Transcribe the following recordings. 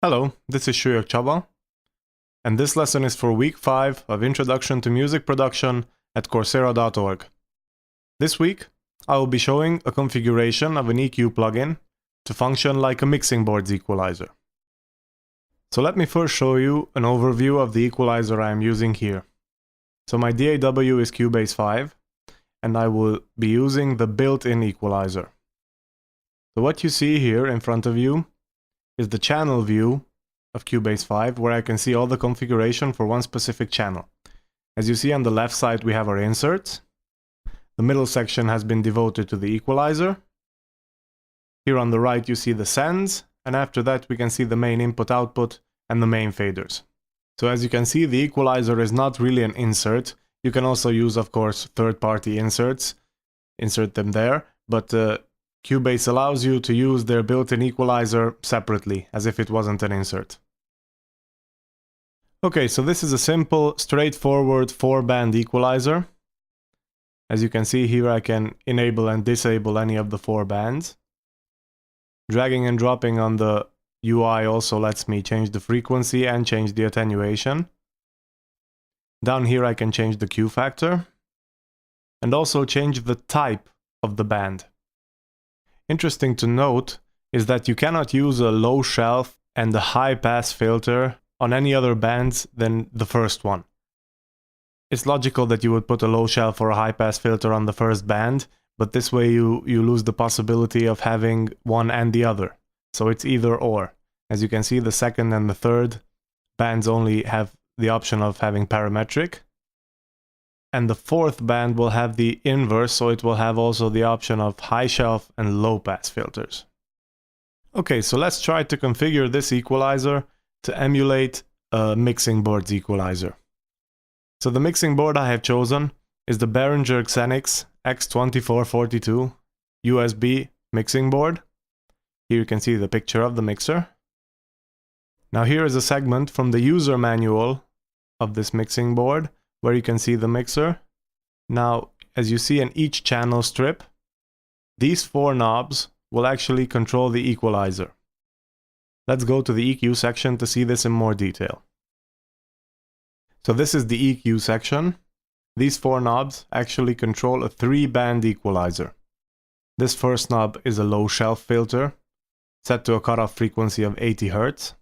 Hello, this is Chaba, and this lesson is for week 5 of Introduction to Music Production at Coursera.org. This week, I will be showing a configuration of an EQ plugin to function like a mixing board's equalizer. So let me first show you an overview of the equalizer I am using here. So my DAW is Cubase 5, and I will be using the built-in equalizer. So what you see here in front of you is the channel view of Cubase 5, where I can see all the configuration for one specific channel. As you see on the left side, we have our inserts. The middle section has been devoted to the equalizer. Here on the right you see the sends, and after that we can see the main input-output and the main faders. So as you can see, the equalizer is not really an insert. You can also use, of course, third-party inserts, insert them there, but Cubase allows you to use their built-in equalizer separately, as if it wasn't an insert. Okay, so this is a simple, straightforward 4-band equalizer. As you can see here, I can enable and disable any of the 4 bands. Dragging and dropping on the UI also lets me change the frequency and change the attenuation. Down here I can change the Q factor, and also change the type of the band. Interesting to note is that you cannot use a low shelf and a high pass filter on any other bands than the first one. It's logical that you would put a low shelf or a high pass filter on the first band, but this way you lose the possibility of having one and the other. So it's either or. As you can see, the second and the third bands only have the option of having parametric. And the fourth band will have the inverse, so it will have also the option of high shelf and low pass filters. Okay, so let's try to configure this equalizer to emulate a mixing board's equalizer. So the mixing board I have chosen is the Behringer Xenyx X2442 USB mixing board. Here you can see the picture of the mixer. Now here is a segment from the user manual of this mixing board, where you can see the mixer. Now, as you see in each channel strip, these 4 knobs will actually control the equalizer. Let's go to the EQ section to see this in more detail. So this is the EQ section. These 4 knobs actually control a 3-band equalizer. This first knob is a low shelf filter, set to a cutoff frequency of 80 Hz.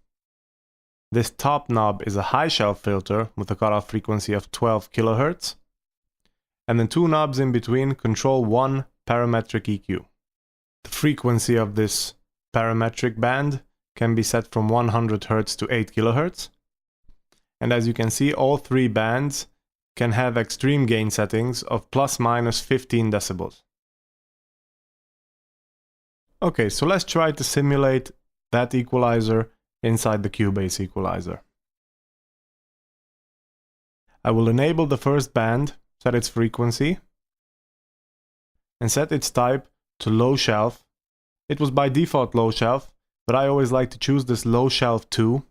This top knob is a high shelf filter with a cutoff frequency of 12 kHz. And then 2 knobs in between control 1 parametric EQ. The frequency of this parametric band can be set from 100 Hz to 8 kHz. And as you can see, all 3 bands can have extreme gain settings of ± 15 decibels. Okay, so let's try to simulate that equalizer inside the Cubase equalizer. I will enable the first band, set its frequency, and set its type to low shelf. It was by default low shelf, but I always like to choose this low shelf 2.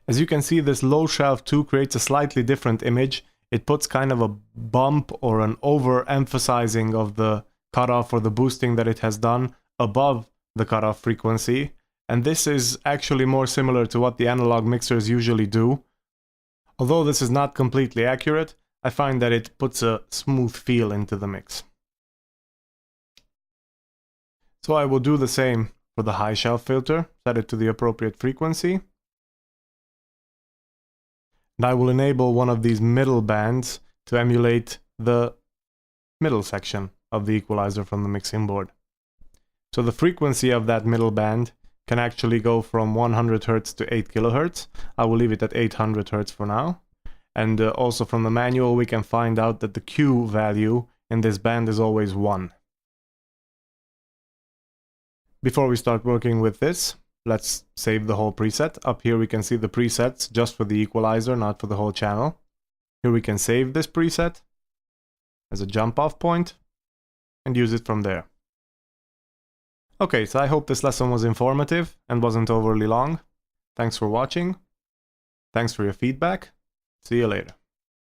As you can see, this low shelf 2 creates a slightly different image. It puts kind of a bump or an overemphasizing of the cutoff or the boosting that it has done above the cutoff frequency. And this is actually more similar to what the analog mixers usually do. Although this is not completely accurate, I find that it puts a smooth feel into the mix. So I will do the same for the high shelf filter, set it to the appropriate frequency. And I will enable one of these middle bands to emulate the middle section of the equalizer from the mixing board. So the frequency of that middle band can actually go from 100 Hz to 8 kHz. I will leave it at 800 Hz for now. And also from the manual we can find out that the Q value in this band is always 1. Before we start working with this, let's save the whole preset. Up here we can see the presets just for the equalizer, not for the whole channel. Here we can save this preset as a jump-off point and use it from there. Okay, so I hope this lesson was informative and wasn't overly long. Thanks for watching. Thanks for your feedback. See you later.